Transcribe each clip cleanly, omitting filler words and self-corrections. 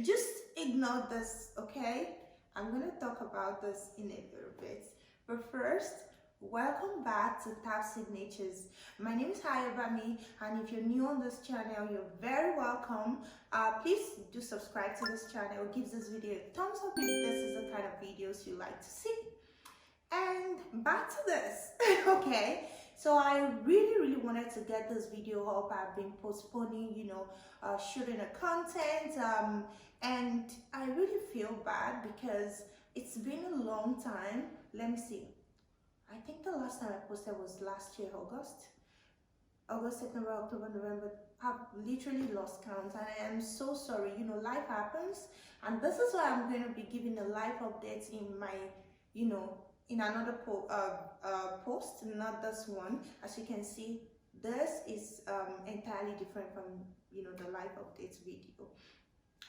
just ignore this, okay? I'm gonna talk about this in a little bit. But first, welcome back to TABSignatures. My name is Hayabami, and if you're new on this channel, you're very welcome. Please do subscribe to this channel. Give this video a thumbs up if this is the kind of videos you like to see. And back to this, okay? So I really wanted to get this video up. I've been postponing, shooting a content, and I really feel bad because it's been a long time. Let me see. I think the last time I posted was last year, August, September, October, November. I've literally lost count, and I am so sorry. Life happens, and this is why I'm going to be giving a life update in my, in another post, not this one. As you can see, this is entirely different from the life updates video.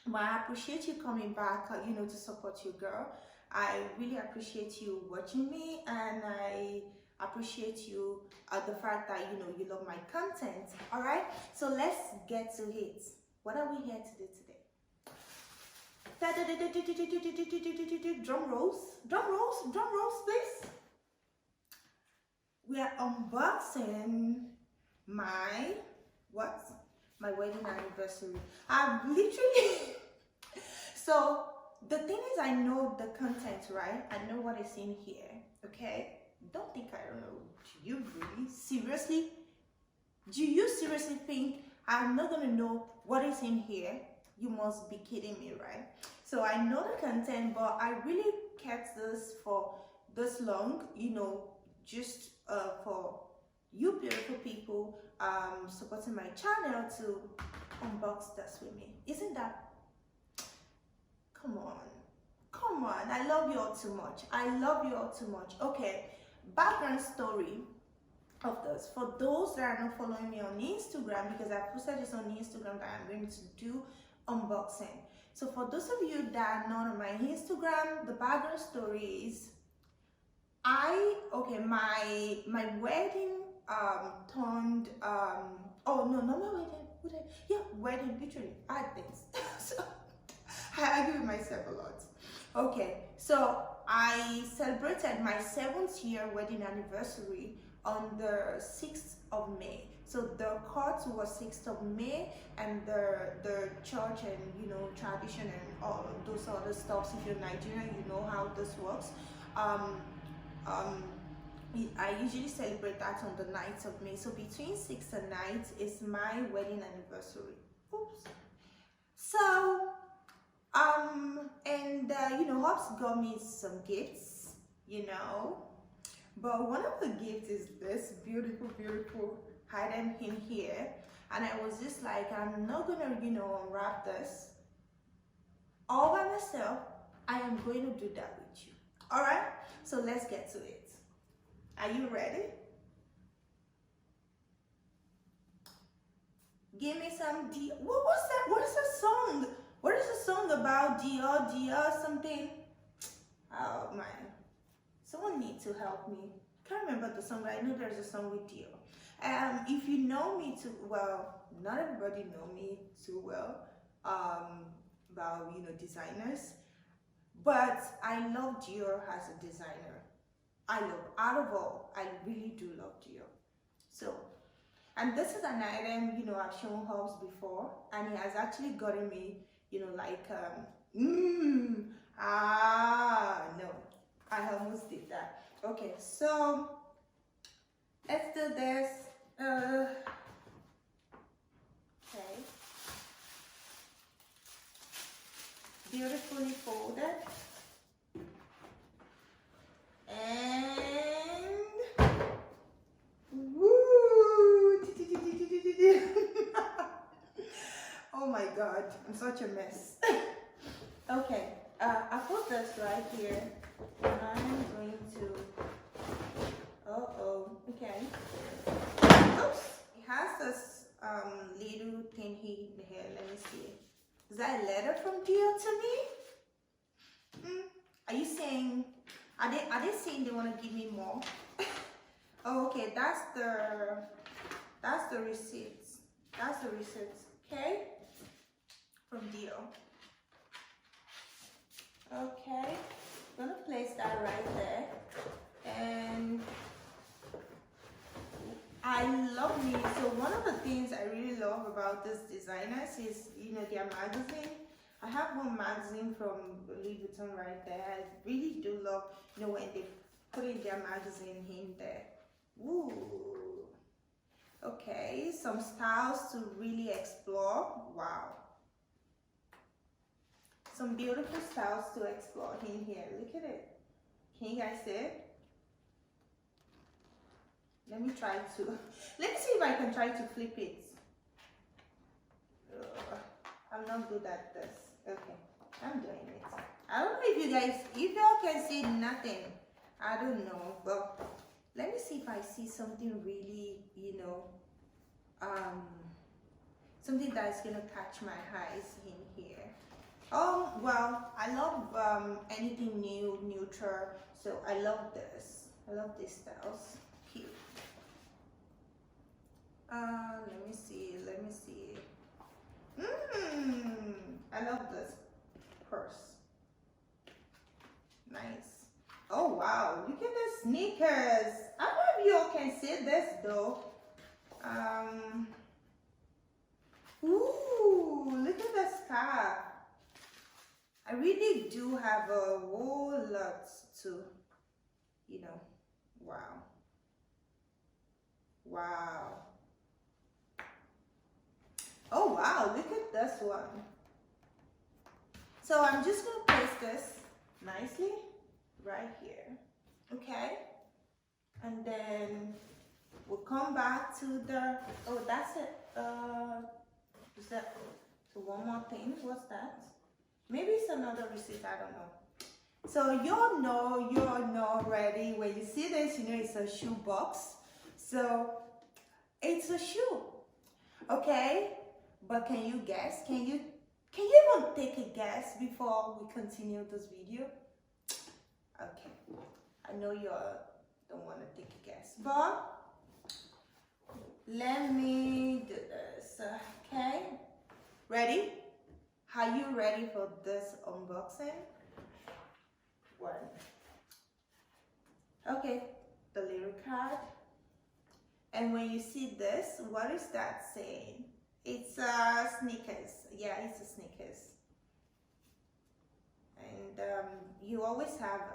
But I appreciate you coming back, to support your girl. I really appreciate you watching me, and I appreciate you the fact that you love my content. All right, so let's get to it. What are we here to do today? Drum rolls, please. We are unboxing my wedding anniversary. I'm literally so the thing is, I know the content, right? I know what is in here. Okay, don't think I don't know. Do you really seriously? Do you seriously think I'm not gonna know what is in here? You must be kidding me, right? So I know the content, but I really kept this for this long, just for you beautiful people supporting my channel to unbox this with me. Isn't that? Come on, I love you all too much. Okay, background story of this, for those that are not following me on Instagram, because I posted this on Instagram that I'm going to do unboxing. So for those of you that are not on my Instagram, the background story is my wedding turned oh no, not my wedding. Wedding, literally I had things. So I argue with myself a lot. Okay, so I celebrated my 7th year wedding anniversary on the 6th of May. So the court was 6th of May, and the church and tradition and all of those other stuff. If you're Nigerian, you know how this works. I usually celebrate that on the 9th of May. So between 6th and 9th is my wedding anniversary. Oops. So Hobbs got me some gifts, but one of the gifts is this beautiful item in here, and I was just like, I'm not gonna unwrap this all by myself. I am going to do that with you. All right, so let's get to it. Are you ready? Give me some Dior. What was that? What is the song? What is the song about? Dior something? Oh man, someone needs to help me. Can't remember the song, but I know there's a song with Dior. If you know me too well, not everybody know me too well about designers, but I love Dior as a designer. Out of all, I really do love Dior. So, and this is an item I've shown Hobbs before, and he has actually gotten me no, I almost did that. Okay, so let's do this. Okay, beautifully folded, and woo! Oh my God, I'm such a mess. Okay, I put this right here, and I'm going to, okay. Oops, it has this little thing here, let me see. Is that a letter from Dior to me? Are you saying, are they saying they want to give me more? Oh, okay, that's the receipt. Okay, from Dior. Okay, I'm gonna place that right there. And I love me. So one of the things I really love about this designers is, their magazine. I have one magazine from Louis Vuitton right there. I really do love, when they put in their magazine in there. Ooh. Okay, some styles to really explore. Wow. Some beautiful styles to explore in here. Look at it. Can you guys see it? Let me see if I can try to flip it. I'm not good at this. Okay, I'm doing it. I don't know if y'all can see nothing. I don't know, but let me see if I see something really, something that's gonna catch my eyes in here. Well, I love anything new, neutral, so I love this. I love these styles. Cute. Let me see. I love this purse. Nice. Oh wow, look at the sneakers. I don't know if you all can see this though. Ooh, look at the scarf. I really do have a whole lot to, wow. Wow. Oh wow, look at this one. So I'm just gonna place this nicely right here, okay? And then we'll come back to the, oh, that's it. Is that, so one more thing, what's that? Maybe it's another receipt, I don't know. So you're already, when you see this, it's a shoe box. So it's a shoe, okay? But can you guess? Can you even take a guess before we continue this video? Okay, I know you don't want to take a guess, but let me do this, okay? Ready? Are you ready for this unboxing? One. Okay, the little card. And when you see this, what is that saying? It's sneakers. Yeah, it's a sneakers. And you always have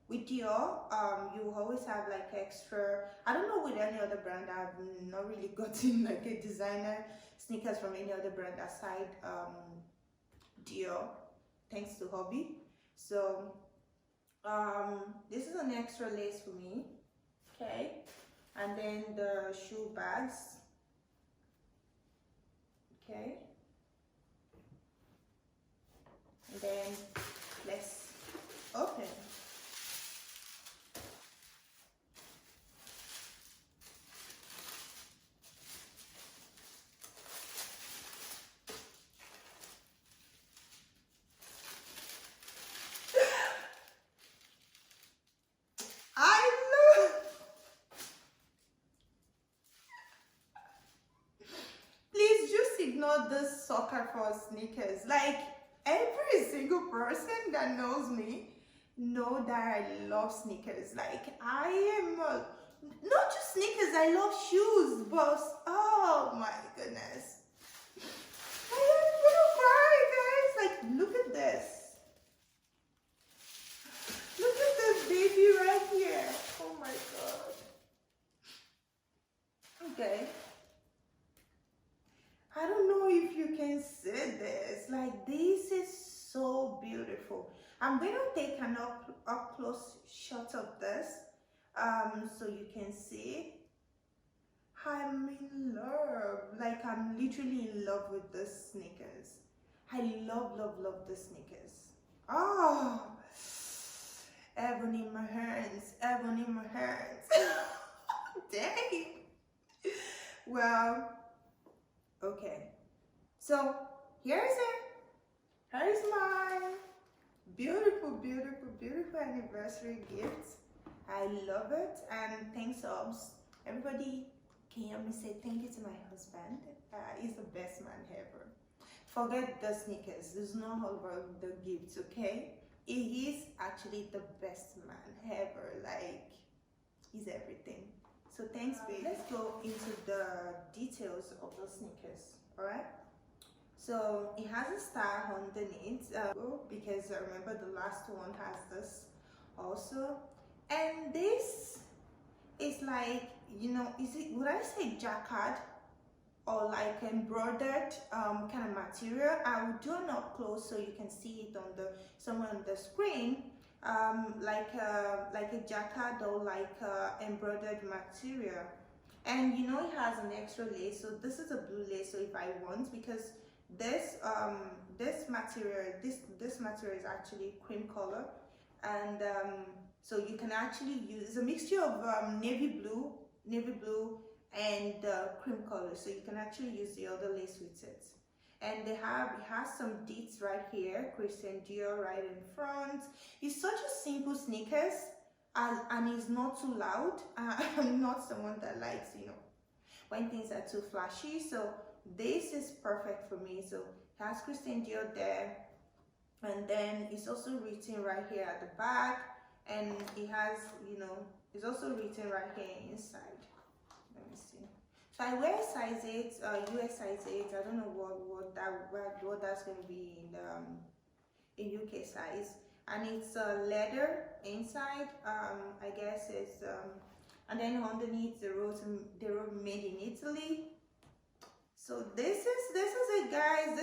with Dior, you always have like extra. I don't know with any other brand. I've not really gotten like a designer sneakers from any other brand aside Dior, thanks to Hobby. So this is an extra lace for me, okay? And then the shoe bags, okay? And then let's open. Ignore this sucker for sneakers. Like every single person that knows me know that I love sneakers. Like I am not just sneakers, I love shoes, but oh my goodness, I am gonna cry, guys. Like look at this, look at this baby right here. Oh my god. Okay, I don't know if you can see this. Like this is so beautiful. I'm going to take an up close shot of this so you can see. I'm in love. Like I'm literally in love with this sneakers. I love the sneakers. Oh, heaven in my hands, heaven in my hands. Dang. Well, okay, so here's it. Here's my beautiful anniversary gift. I love it, and thanks everybody. Can you help me say thank you to my husband? He's the best man ever. Forget the sneakers. It's not all about the gifts, okay? he is actually the best man ever. Like, he's everything. So thanks, babe. Let's go into the details of the sneakers. All right. So it has a star underneath, because I remember the last one has this also, and this is like, you know, would I say jacquard or like embroidered kind of material? I will do it up close so you can see it on the somewhere on the screen. Like a jacquard or like embroidered material, and you know it has an extra lace. So this is a blue lace. So if I want, because this this material is actually cream color, and so you can actually use, it's a mixture of navy blue and cream color, so you can actually use the other lace with it. And it has some deets right here, Christian Dior right in front. It's such a simple sneakers, and it's not too loud. I'm not someone that likes, you know, when things are too flashy, so this is perfect for me. So it has Christian Dior there, and then it's also written right here at the back, and it has, you know, it's also written right here inside. Let me see. So I wear size 8, US size 8. I don't know what that's going to be in UK size, and it's leather inside. I guess it's and then underneath the wrote made in Italy. So this is it, guys.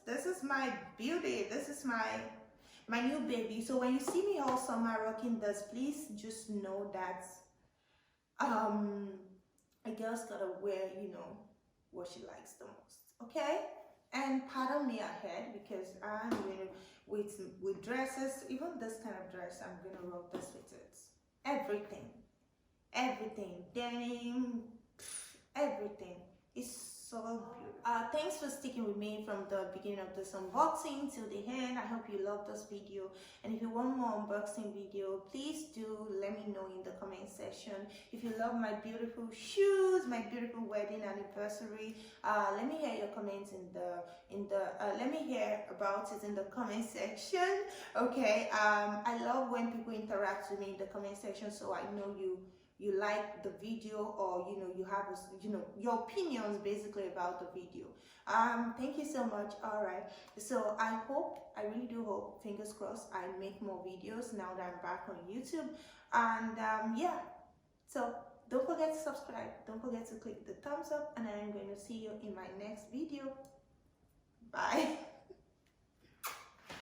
This is my beauty. This is my new baby. So when you see me all summer rocking this, please just know that a girl's gotta wear, you know, what she likes the most. Okay? And pardon me ahead, because I'm gonna with dresses, even this kind of dress, I'm gonna rock this with it. Everything, denim, everything. It's so beautiful. Thanks for sticking with me from the beginning of this unboxing till the end. I hope you loved this video, and if you want more unboxing video, please do let me know in the comment section. If you love my beautiful shoes, my beautiful wedding anniversary, let me hear your comments let me hear about it in the comment section. Okay, I love when people interact with me in the comment section, so I know you like the video, or you know, you have your opinions basically about the video. Thank you so much. All right, so I really do hope, fingers crossed, I make more videos now that I'm back on YouTube. And yeah, so don't forget to subscribe, don't forget to click the thumbs up, and I'm going to see you in my next video. Bye.